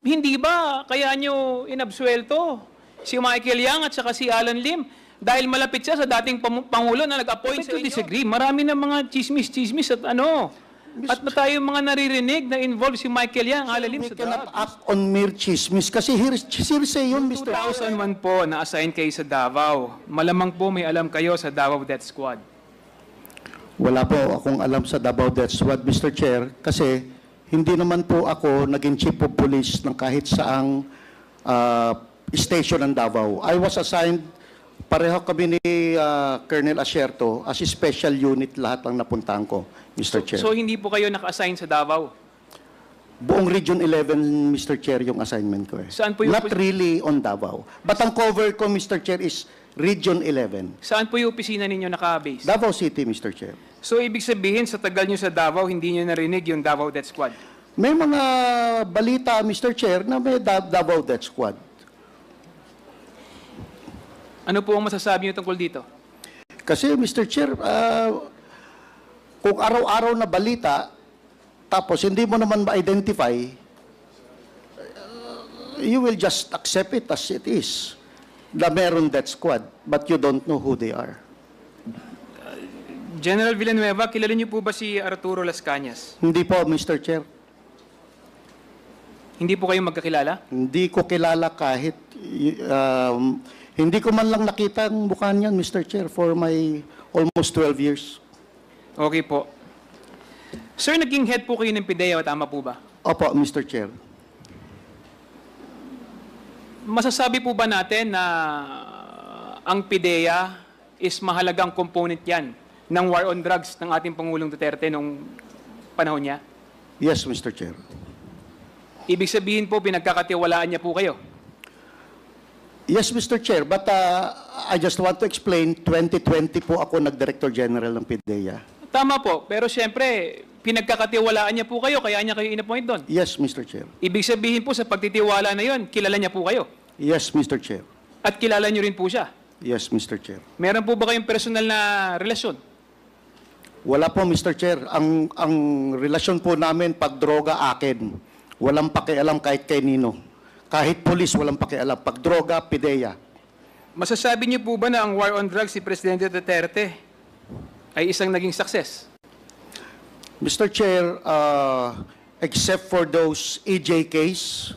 Hindi ba kaya nyo inabsuelto si Michael Yang at saka si Alan Lim? Dahil malapit siya sa dating Pangulo na nag-appoint sa inyo. Disagree. Marami na mga chismis at ano. At tayo mga naririnig na involved si Michael Yang, Alan Lim sa We cannot drugs. act on mere chismis kasi hearsay yun, Mr. 2001 po, na-assign kayo sa Davao. Malamang po may alam kayo sa Davao Death Squad. Wala po akong alam sa Davao Death Squad, Mr. Chair, kasi hindi naman po ako naging chief of police ng kahit saang station ng Davao. I was assigned, pareho kami ni Colonel Asierto, as a special unit lahat lang napuntahan ko, Mr. Chair. So hindi po kayo naka-assign sa Davao? Buong Region 11, Mr. Chair, yung assignment ko eh. Saan po yung Not really on Davao. But ang cover ko, Mr. Chair, is Region 11. Saan po yung opisina ninyo naka-base? Davao City, Mr. Chair. So ibig sabihin, sa tagal nyo sa Davao, hindi nyo narinig yung Davao Death Squad? May mga balita, Mr. Chair, na may Davao Death Squad. Ano po ang masasabi nyo tungkol dito? Kasi, Mr. Chair, kung araw-araw na balita, tapos hindi mo naman ma-identify, you will just accept it as it is. Na meron death squad, but you don't know who they are. General Villanueva, kilala niyo po ba si Arturo Las Cañas? Hindi po, Mr. Chair. Hindi po kayo magkakilala? Hindi ko kilala kahit, hindi ko man lang nakita ang mukha niyan, Mr. Chair, for my almost 12 years. Okay po. Sir, naging head po kayo ng PIDEA, tama po ba? Opo, Mr. Chair. Masasabi po ba natin na ang PIDEA is mahalagang component yan ng war on drugs ng ating Pangulong Duterte nung panahon niya? Yes, Mr. Chair. Ibig sabihin po, pinagkakatiwalaan niya po kayo? Yes, Mr. Chair, but I just want to explain, 2020 po ako nag-Director General ng PIDEA. Tama po, pero siyempre, pinagkakatiwalaan niya po kayo, kaya niya kayo in-appoint doon. Yes, Mr. Chair. Ibig sabihin po, sa pagtitiwala na yon, kilala niya po kayo? Yes, Mr. Chair. At kilala niyo rin po siya? Yes, Mr. Chair. Meron po ba kayong personal na relasyon? Wala po, Mr. Chair. Ang relasyon po namin, pag droga, akin. Walang pakialam kahit kay Nino. Kahit polis, walang pakialam. Pag droga, PIDEA. Masasabi niyo po ba na ang war on drugs si Presidente Duterte ay isang naging success? Mr. Chair, except for those EJKs,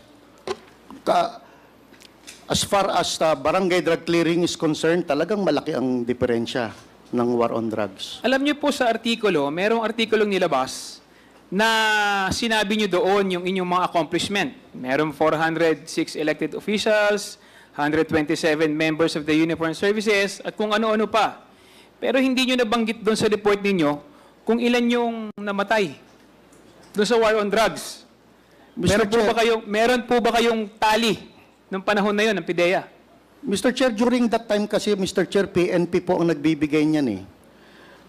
as far as barangay drug clearing is concerned, talagang malaki ang diferensya ng war on drugs. Alam niyo po sa artikulo, merong artikulong nilabas na sinabi niyo doon yung inyong mga accomplishment. Merong 406 elected officials, 127 members of the uniformed services, at kung ano-ano pa. Pero hindi niyo nabanggit doon sa report ninyo kung ilan yung namatay doon sa war on drugs. Meron po ba kayong tali ng panahon na yon ng PIDEA? Mr. Chair, during that time kasi, Mr. Chair, PNP po ang nagbibigay niyan eh.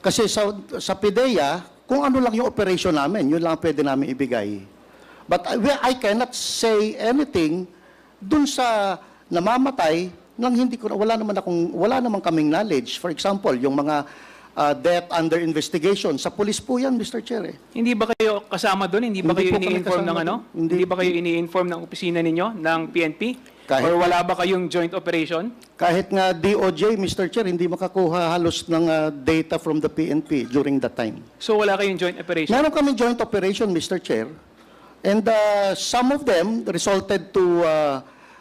Kasi sa PIDEA, kung ano lang yung operation namin, yun lang pwede namin ibigay. But I cannot say anything dun sa namamatay nang hindi ko, wala naman kaming knowledge. For example, yung mga death under investigation. Sa police po yan, Mr. Chair. Eh. Hindi ba kayo kasama doon? Hindi ba Hindi kayo po kami ini-inform ng kasama ano? doon. Hindi. Hindi ba kayo ini-inform ng opisina ninyo, ng PNP? Or wala ba kayong joint operation? Kahit nga DOJ, Mr. Chair, hindi makakuha halos ng data from the PNP during that time. So wala kayong joint operation? Meron kami joint operation, Mr. Chair. And some of them resulted to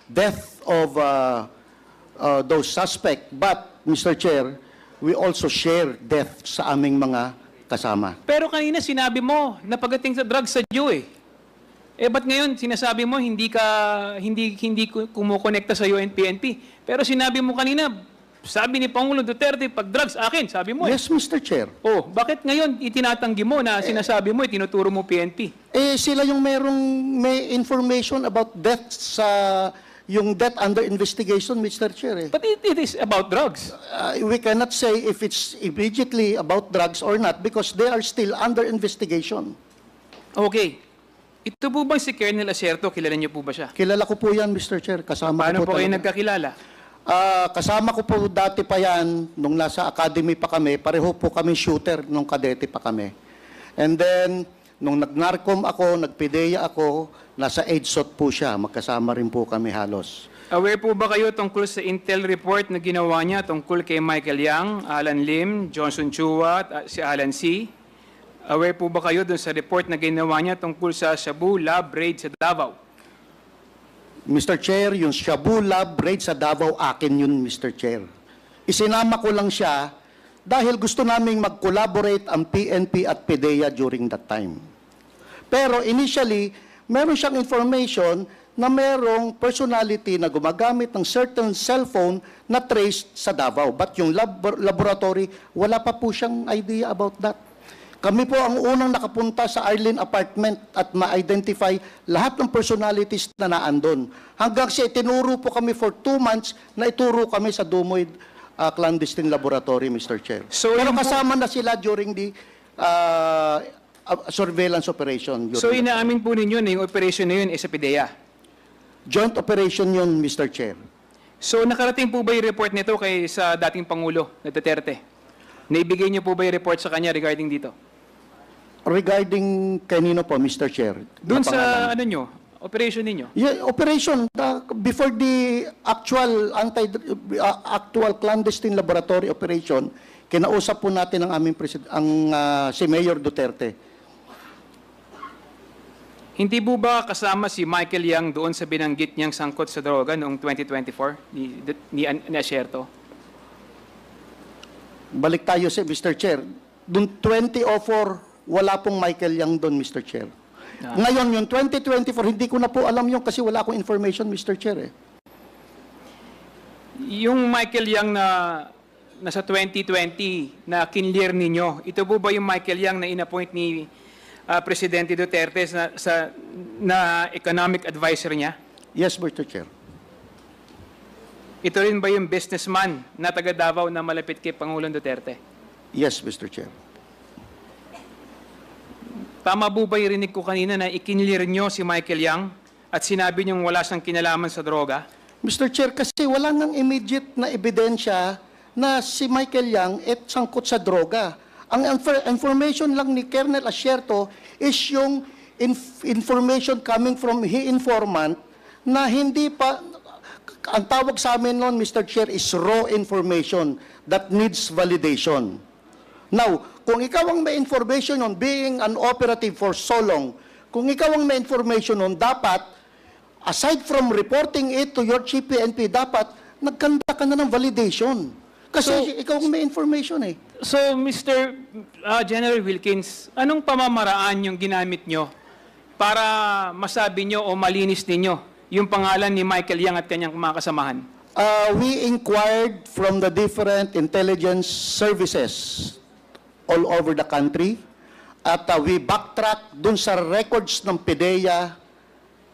death of those suspects. But, Mr. Chair, we also share death sa aming mga kasama. Pero kanina sinabi mo na pagdating sa drugs sa Jew eh. Eh ba't ngayon sinasabi mo hindi kumukonekta sa UNPNP? Pero sinabi mo kanina, sabi ni Pangulong Duterte, pag drugs akin, sabi mo eh. Yes, Mr. Chair. Oh, bakit ngayon itinatanggi mo na sinasabi mo, tinuturo mo PNP? Eh, sila yung may information about death sa yung death under investigation, Mr. Chair. Eh. But it is about drugs. We cannot say if it's immediately about drugs or not because they are still under investigation. Okay. Ito po bang si Colonel Asierto, kilala niyo po ba siya? Kilala ko po yan, Mr. Chair. Kasama Paano ko po kayo talaga. nagkakilala? Kasama ko po dati pa yan, nung nasa academy pa kami, pareho po kami shooter nung kadete pa kami. And then, nung nag-narcom ako, nag-PIDEA ako, Nasa EDSOT po siya, magkasama rin po kami halos. Aware po ba kayo tungkol sa intel report na ginawa niya tungkol kay Michael Yang, Alan Lim, Johnson Chua at si Alan C? Aware po ba kayo dun sa report na ginawa niya tungkol sa Shabu Lab raid sa Davao? Mr. Chair, yung Shabu Lab raid sa Davao, akin yun, Mr. Chair. Isinama ko lang siya dahil gusto naming mag-collaborate ang PNP at PDEA during that time. Pero initially, meron siyang information na merong personality na gumagamit ng certain cellphone na traced sa Davao. But yung laboratory, wala pa po siyang idea about that. Kami po ang unang nakapunta sa Arlene apartment at ma-identify lahat ng personalities na naandun. Hanggang siya, tinuro po kami for 2 months na ituro kami sa Dumoy clandestine laboratory, Mr. Chair. So, pero yung po- kasama na sila during the surveillance operation. So during that time. inaamin po ninyo na yung operation na yun ay sa PDEA. Joint operation yun, Mr. Chair. So nakarating po ba yung report nito kay sa dating Pangulo na Duterte? Naibigay niyo po ba yung report sa kanya regarding dito? Regarding kanino po, Mr. Chair? Doon Na sa pangalan? ano nyo, operation ninyo? Yeah, operation before the actual clandestine laboratory operation, kinausap po natin ang aming si Mayor Duterte. Hindi po ba kasama si Michael Yang doon sa binanggit niyang sangkot sa droga noong 2024 ni Asierto? Balik tayo sa Mr. Chair. Doon 2004, wala pong Michael Yang doon, Mr. Chair. Ngayon, yung 2024, hindi ko na po alam yung kasi wala akong information, Mr. Chair. Yung Michael Yang na nasa 2020 na kinlear ninyo, ito po ba yung Michael Yang na inappoint ni Presidente Duterte na economic advisor niya? Yes, Mr. Chair. Ito rin ba yung businessman na taga Davao na malapit kay Pangulong Duterte? Yes, Mr. Chair. Tama po ba yung rinig ko kanina na ikinlear nyo si Michael Yang at sinabi niyong wala siyang kinalaman sa droga? Mr. Chair, kasi wala nang immediate na ebidensya na si Michael Yang sangkot sa droga. Ang information lang ni Colonel Asierto is yung information coming from informant na hindi pa, ang tawag sa amin noon, Mr. Chair, is raw information that needs validation. Now, kung ikaw ang may information on being an operative for so long, kung ikaw ang may information on dapat, aside from reporting it to your chief PNP, dapat nagkanda ka na ng validation. Kasi ikaw ang may information eh. So, Mr. General Wilkins, anong pamamaraan yung ginamit nyo para masabi nyo o malinis ninyo yung pangalan ni Michael Yang at kanyang mga kasamahan? We inquired from the different intelligence services all over the country at we backtrack dun sa records ng PDEA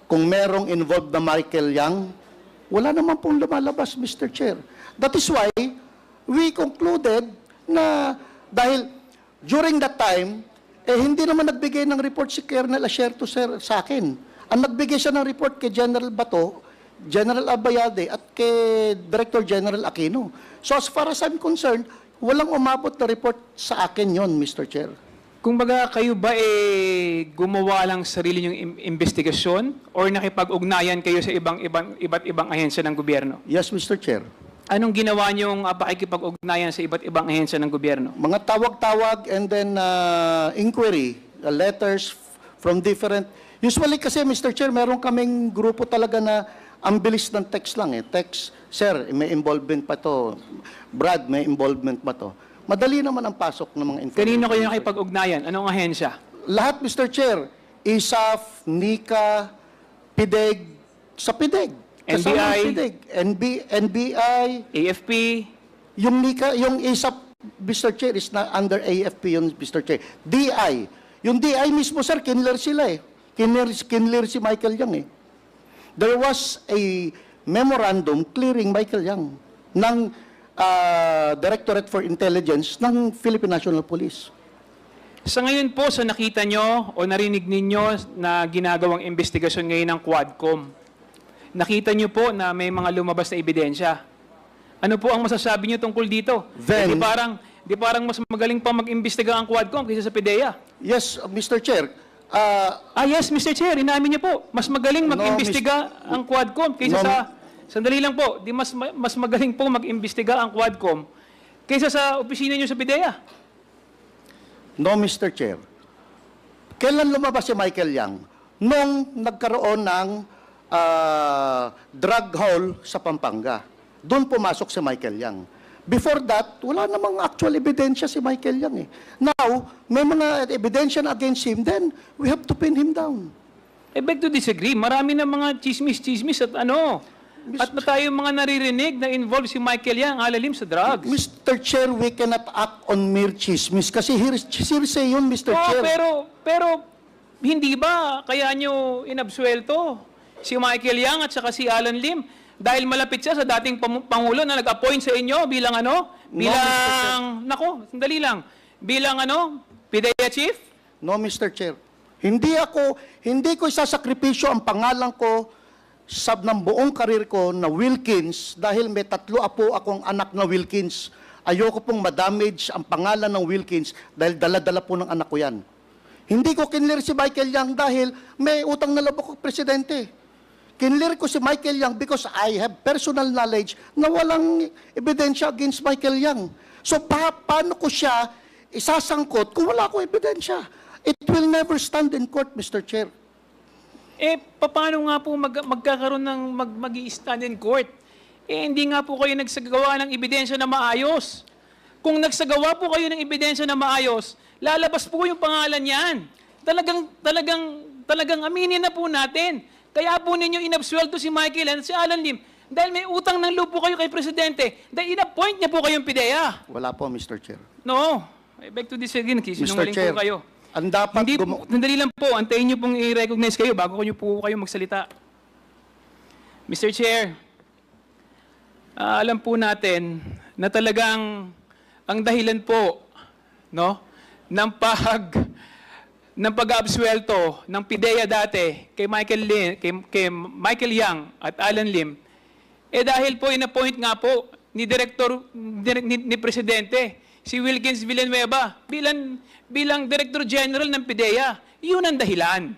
kung merong involved na Michael Yang. Wala naman pong lumalabas, Mr. Chair. That is why we concluded na dahil during that time, hindi naman nagbigay ng report si Colonel Asierto sa akin. Ang nagbigay siya ng report kay General Bato, General Abayade, at kay Director General Aquino. So as far as I'm concerned, walang umabot na report sa akin yon, Mr. Chair. Kung baga kayo ba gumawa lang sarili yung investigasyon or nakipag-ugnayan kayo sa iba't ibang ahensya ng gobyerno? Yes, Mr. Chair. Anong ginawa niyong pakikipag-ugnayan sa iba't ibang ahensya ng gobyerno? Mga tawag-tawag and then inquiry, letters from different... Usually kasi, Mr. Chair, meron kaming grupo talaga na ang bilis ng text lang eh. Text, sir, may involvement pa to. Brad, may involvement pa to. Madali naman ang pasok ng mga information. Kanino kayo nakipag-ugnayan? Anong ahensya? Lahat, Mr. Chair. ISAF, NICA, PIDEG, sa PIDEG. Kasama ang NBI. PIDEG. NBI, AFP? yung NICA, yung ISAF, Mr. Chair, is na under AFP yun, Mr. Chair. DI. Yung DI mismo, sir, kinler sila eh. Kinler si Michael Yang eh. There was a memorandum clearing Michael Yang ng Directorate for Intelligence ng Philippine National Police. Sa ngayon po, sa nakita nyo o narinig ninyo na ginagawang investigasyon ngayon ng Quadcom, nakita nyo po na may mga lumabas na ebidensya. Ano po ang masasabi nyo tungkol dito? Then- Di parang mas magaling pa mag-imbestiga ang Quadcom kaysa sa PDEA. Yes, Mr. Chair. Yes, Mr. Chair, inamin niyo po. Mas magaling No, mag-imbestiga ang Quadcom kaysa No, sa... Sandali lang po. Di mas magaling po mag-imbestiga ang Quadcom kaysa sa opisina niyo sa PIDEA. No, Mr. Chair. Kailan lumabas si Michael Yang? Nung nagkaroon ng drug haul sa Pampanga. Doon pumasok si Michael Yang. Before that, wala namang actual ebidensya si Michael Yang eh. Now, may mga ebidensya na against him, then we have to pin him down. I beg to disagree. Marami na mga chismis at ano. At na tayo mga naririnig na involved si Michael Yang alalim sa drugs. Mr. Chair, we cannot act on mere chismis kasi hearsay yun, Mr. Chair. Pero hindi ba kaya nyo inabsuelto si Michael Yang at saka si Alan Lim dahil malapit siya sa dating Pangulo na nag-appoint sa inyo bilang ano? Bilang, sandali lang. Bilang ano? PIDEA Chief? No, Mr. Chair. Hindi ko isasakripisyo ang pangalan ko ng buong karir ko na Wilkins dahil may 3 apo akong anak na Wilkins. Ayoko pong madamage ang pangalan ng Wilkins dahil dala-dala po ng anak ko yan. Hindi ko kinlir si Michael Yang dahil may utang na loob ako presidente. Kinlir ko si Michael Yang because I have personal knowledge na walang ebidensya against Michael Yang. So paano ko siya isasangkot kung wala akong ebidensya? It will never stand in court, Mr. Chair. Paano nga po magkakaroon ng mag-i-stand in court? Hindi nga po kayo nagsagawa ng ebidensya na maayos. Kung nagsagawa po kayo ng ebidensya na maayos, lalabas po yung pangalan niyan. Talagang aminin na po natin. Kaya po ninyo inabsuelto si Michael at si Alan Lim dahil may utang ng loob po kayo kay Presidente dahil in-appoint niya po kayong PIDEA. Wala po, Mr. Chair. No. I beg to disagree. Sinungaling po kayo. Ang dapat Sandali lang po. Antayin niyo pong i-recognize kayo bago niyo po kayo magsalita. Mr. Chair, alam po natin na talagang ang dahilan po ng pag-absuelto ng PIDEA dati kay Michael Yang at Alan Lim dahil po in-appoint nga po ni Presidente si Wilkins Villanueva bilang Director General ng PIDEA. Yun ang dahilan.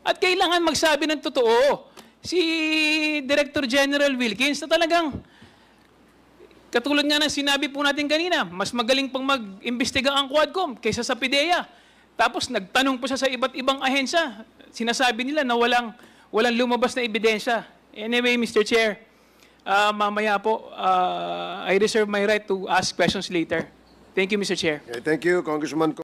At kailangan magsabi ng totoo si Director General Wilkins na talagang katulad nga ng sinabi po natin kanina, mas magaling pang mag-imbestiga ang Quadcom kaysa sa PIDEA. Tapos nagtanong po siya sa iba't ibang ahensya. Sinasabi nila na walang lumabas na ebidensya. Anyway, Mr. Chair, mamaya po, I reserve my right to ask questions later. Thank you, Mr. Chair. Okay, thank you, Congressman.